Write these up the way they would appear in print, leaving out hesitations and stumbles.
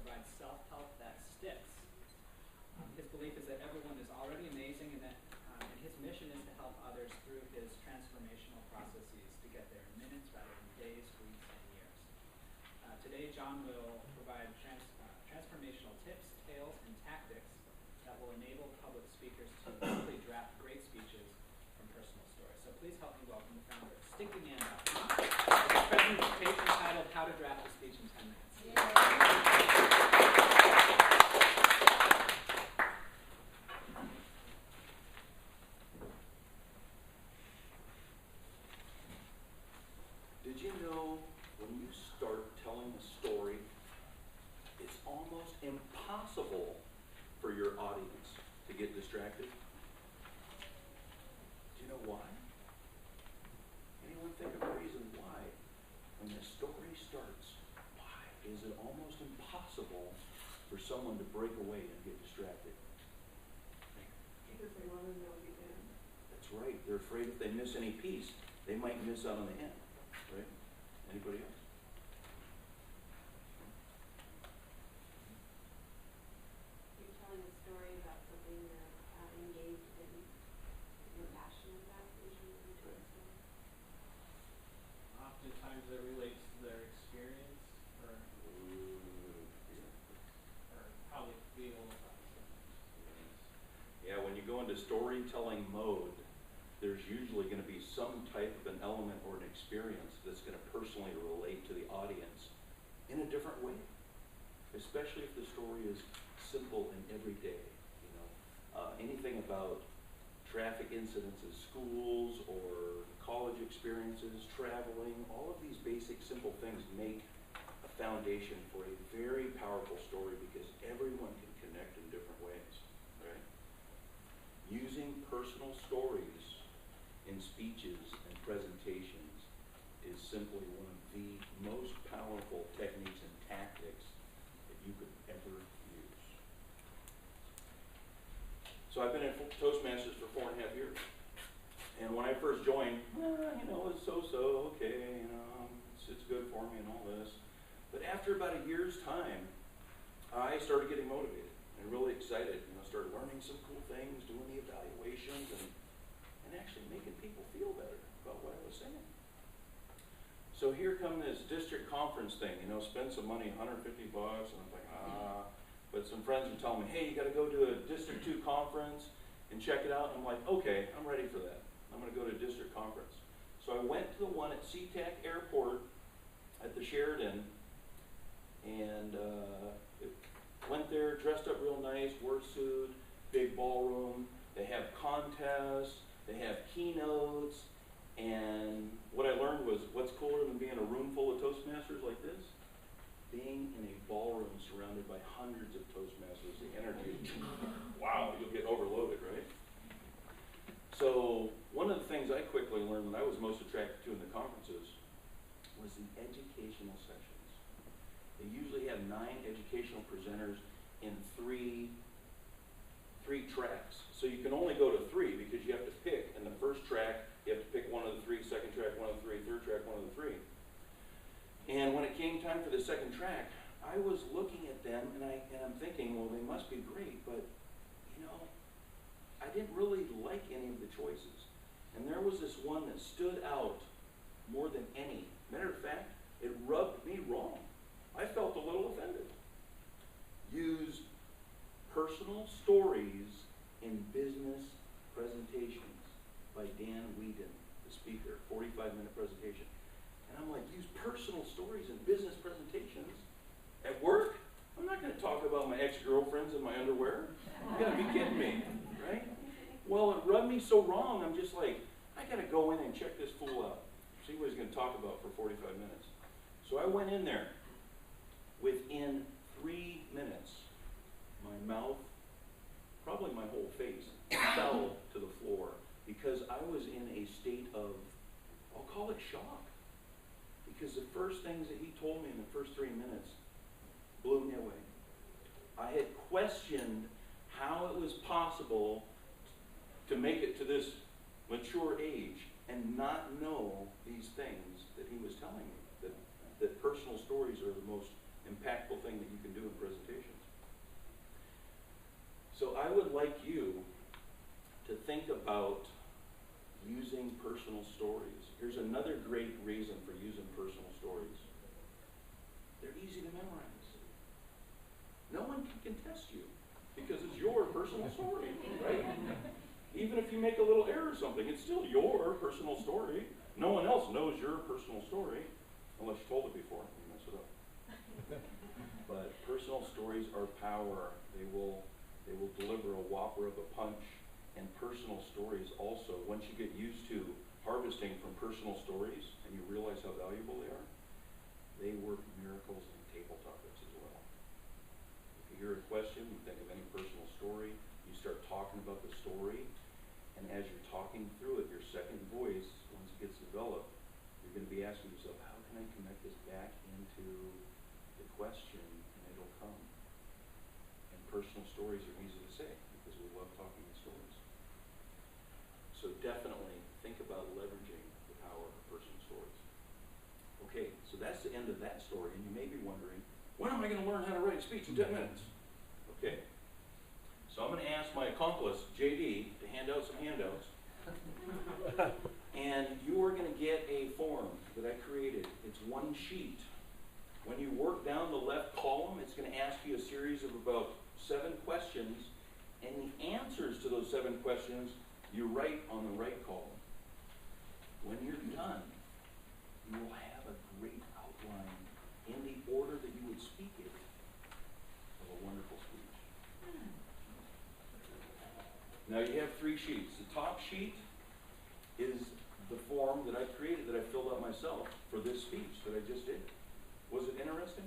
provides self-help that sticks. His belief is that everyone is already amazing, and and his mission is to help others through his transformational processes to get there in minutes rather than days, weeks, and years. Today, John will provide transformational tips, tales, and tactics that will enable public speakers to quickly draft great speeches from personal stories. So please help me welcome the founder of StinkyMan.com. His presentation titled How to Draft a Speech in 10 Minutes. Did you know when you start telling a story, it's almost impossible for your audience to get distracted? Do you know why? Anyone think of a reason why? When the story starts, why is it almost impossible for someone to break away and get distracted? Because they want to know the end. That's right. They're afraid if they miss any piece, they might miss out on the end. Right? Anybody else? You're telling a story about something you're engaged in, you're passionate about, usually when you're telling a story. Oftentimes it relates to their experience or how they feel about something. Yeah, when you go into storytelling mode, there's usually going to be some type of an element or an experience that's going to personally relate to the audience in a different way, especially if the story is simple and everyday. You know, anything about traffic incidents at schools or college experiences, traveling, all of these basic simple things make a foundation for a very powerful story because everyone can connect in different ways, right? Using personal stories in speeches and presentations is simply one of the most powerful techniques and tactics that you could ever use. So I've been in Toastmasters for 4.5 years. And when I first joined, it's so-so, okay, it's good for me and all this. But after about a year's time, I started getting motivated and really excited. Started learning some cool things, doing the evaluations, and actually making people feel better about what I was saying. So here come this district conference thing, spend some money, $150, and I'm like, But some friends would tell me, hey, you got to go to a District 2 conference and check it out. And I'm like, okay, I'm ready for that. I'm going to go to a district conference. So I went to the one at SeaTac Airport at the Sheraton, and went there, dressed up real nice, wore a suit, big ballroom. They have contests, they have keynotes, and what I learned was what's cooler than being in a room full of Toastmasters like this? Being in a ballroom surrounded by hundreds of Toastmasters. The energy, wow, you'll get overloaded, right? So one of the things I quickly learned that I was most attracted to in the conferences was the educational sessions. They usually have 9 educational presenters in three tracks. So you can only go to 3 because you have to pick. In the first track, you have to pick one of the 3, second track, one of the 3, third track, one of the 3. And when it came time for the second track, I was looking at them and I'm thinking, well, they must be great, but I didn't really like any of the choices. And there was this one that stood out more than any. Matter of fact, it rubbed me wrong. I felt a little offended. Use personal stories in business presentations by Dan Whedon, the speaker, 45-minute presentation. And I'm like, use personal stories in business presentations at work? I'm not going to talk about my ex-girlfriends and my underwear. You got to be kidding me, right? Well, it rubbed me so wrong, I'm just like, I got to go in and check this fool out, see what he's going to talk about for 45 minutes. So I went in there. Within 3 minutes, my mouth, probably my whole face, fell to the floor because I was in a state of, I'll call it shock. Because the first things that he told me in the first 3 minutes blew me away. I had questioned how it was possible to make it to this mature age and not know these things that he was telling me, that personal stories are the most impactful thing that you can do in presentations. So I would like you to think about using personal stories. Here's another great reason for using personal stories. They're easy to memorize. No one can contest you because it's your personal story, right? Even if you make a little error or something, it's still your personal story. No one else knows your personal story unless you told it before and you mess it up. But personal stories are power. They will deliver a whopper of a punch. And personal stories also, once you get used to harvesting from personal stories and you realize how valuable they work miracles in table topics as well. If you hear a question, you think of any personal story, you start talking about the story, and as you're talking through it, your second voice, once it gets developed, you're going to be asking yourself, how can I connect this back into the question, and it'll come. And personal stories are easy to say because we love talking in stories. So definitely think about leveraging the power of personal stories. Okay, so that's the end of that story, and you may be wondering, when am I going to learn how to write a speech in 10 minutes? Okay, so I'm going to ask my accomplice, JD, to hand out some handouts. And you are going to get a form that I created. It's one sheet. When you work down the left column, it's going to ask you a series of about 7 questions, and the answers to those 7 questions you write on the right column. When you're done, you will have a great outline in the order that you would speak it of a wonderful speech. Now you have 3 sheets. The top sheet is the form that I created, that I filled out myself for this speech that I just did. Was it interesting?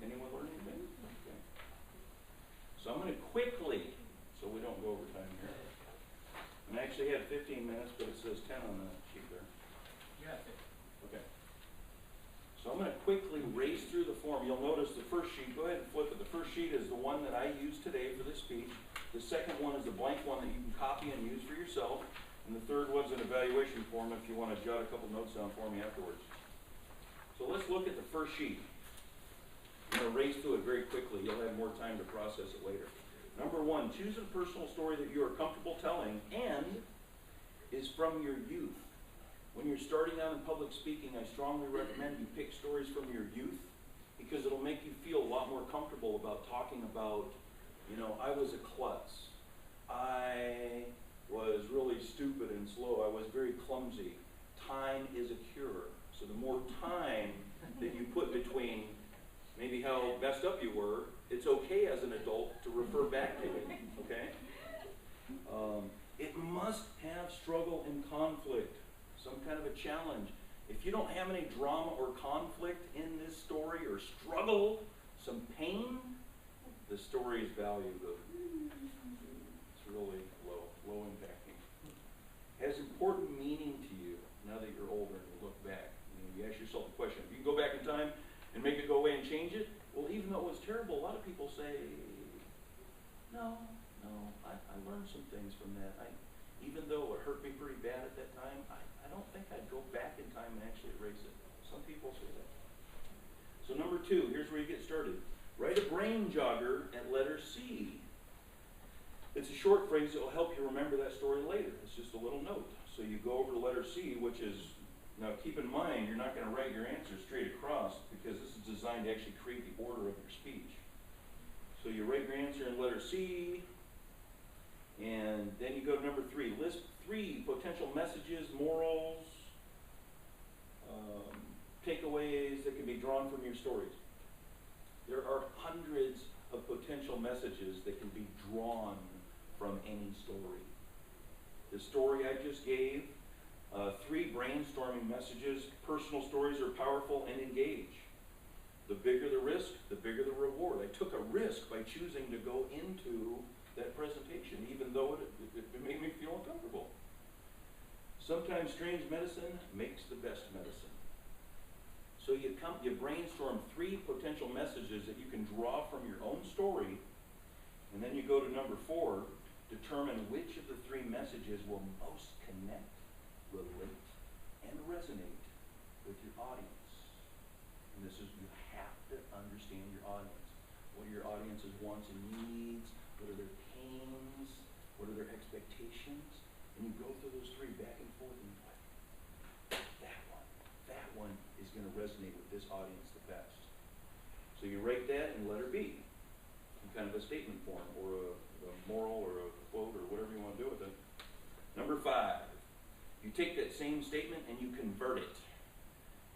Anyone learn anything? Okay. So I'm going to quickly, so we don't go over time here. And I actually had 15 minutes, but it says 10 on the sheet there. Yeah. Okay. So I'm going to quickly race through the form. You'll notice the first sheet, go ahead and flip it. The first sheet is the one that I used today for this speech. The second one is the blank one that you can copy and use for yourself. And the third one's an evaluation form if you want to jot a couple notes down for me afterwards. So let's look at the first sheet. I'm going to race through it very quickly. You'll have more time to process it later. Number 1, choose a personal story that you are comfortable telling and is from your youth. When you're starting out in public speaking, I strongly recommend you pick stories from your youth because it'll make you feel a lot more comfortable about talking about, you know, I was a klutz. I was really stupid and slow. I was very clumsy. Time is a cure. So the more time that you put between maybe how messed up you were, it's okay as an adult to refer back to it, okay? It must have struggle and conflict, some kind of a challenge. If you don't have any drama or conflict in this story, or struggle, some pain, the story is valued. It's really low impacting. Has important meaning to you now that you're older and you look back. You ask yourself the question, if you can go back in time and make it go away and change it, well, even though it was terrible, a lot of people say, no, I learned some things from that. Even though it hurt me pretty bad at that time, I don't think I'd go back in time and actually erase it. Some people say that. So number 2, here's where you get started. Write a brain jogger at letter C. It's a short phrase that will help you remember that story later. It's just a little note. So you go over to letter C, which is, now keep in mind, you're not going to write your answer straight across because this is designed to actually create the order of your speech. So you write your answer in letter C, and then you go to number 3. List 3 potential messages, morals, takeaways that can be drawn from your stories. There are hundreds of potential messages that can be drawn from any story. The story I just gave, 3 brainstorming messages. Personal stories are powerful and engage. The bigger the risk, the bigger the reward. I took a risk by choosing to go into that presentation, even though it made me feel uncomfortable. Sometimes strange medicine makes the best medicine. So you brainstorm 3 potential messages that you can draw from your own story, and then you go to number 4, determine which of the 3 messages will most connect, relate, and resonate with your audience. And this is, you have to understand audience? What are your audience's wants and needs? What are their pains? What are their expectations? And you go through those three back and forth, and you're like, that one is going to resonate with this audience the best. So you write that in letter B, in kind of a statement form, or a moral, or a quote, or whatever you want to do with it. Number 5, you take that same statement and you convert it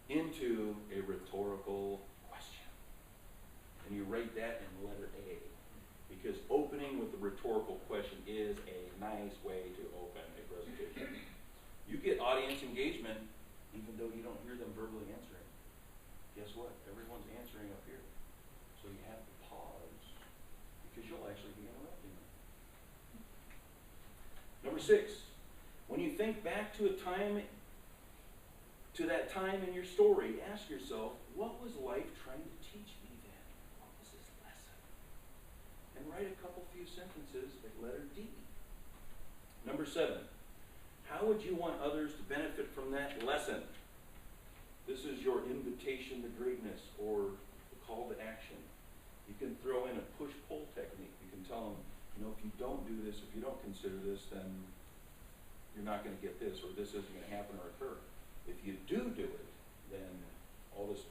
into a rhetorical question. And you write that in letter A, because opening with a rhetorical question is a nice way to open a presentation. You get audience engagement even though you don't hear them verbally answering. Guess what? Everyone's answering up here. So you have to pause, because you'll actually be interrupting them. Number 6, when you think back to that time in your story, ask yourself, what was life trying to teach me then? What was this lesson? And write a few sentences at letter D. Number 7, how would you want others to benefit from that lesson? This is your invitation to greatness, or the call to action. You can throw in a push-pull technique. You can tell them, if you don't do this, if you don't consider this, then you're not going to get this, or this isn't going to happen or occur. If you do it, then all this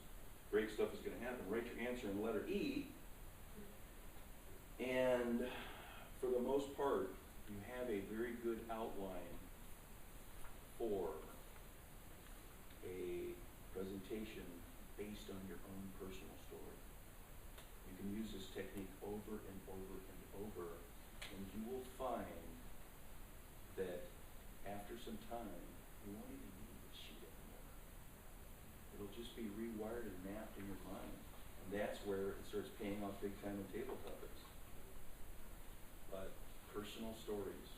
great stuff is going to happen. Write your answer in letter E, and for the most part, you have a very good outline for a presentation based on your own personal story. You can use this technique over and over and over, and you will find that after some time, you won't even need the sheet anymore. It'll just be rewired and mapped in your mind. And that's where it starts paying off big time in table topics. But personal stories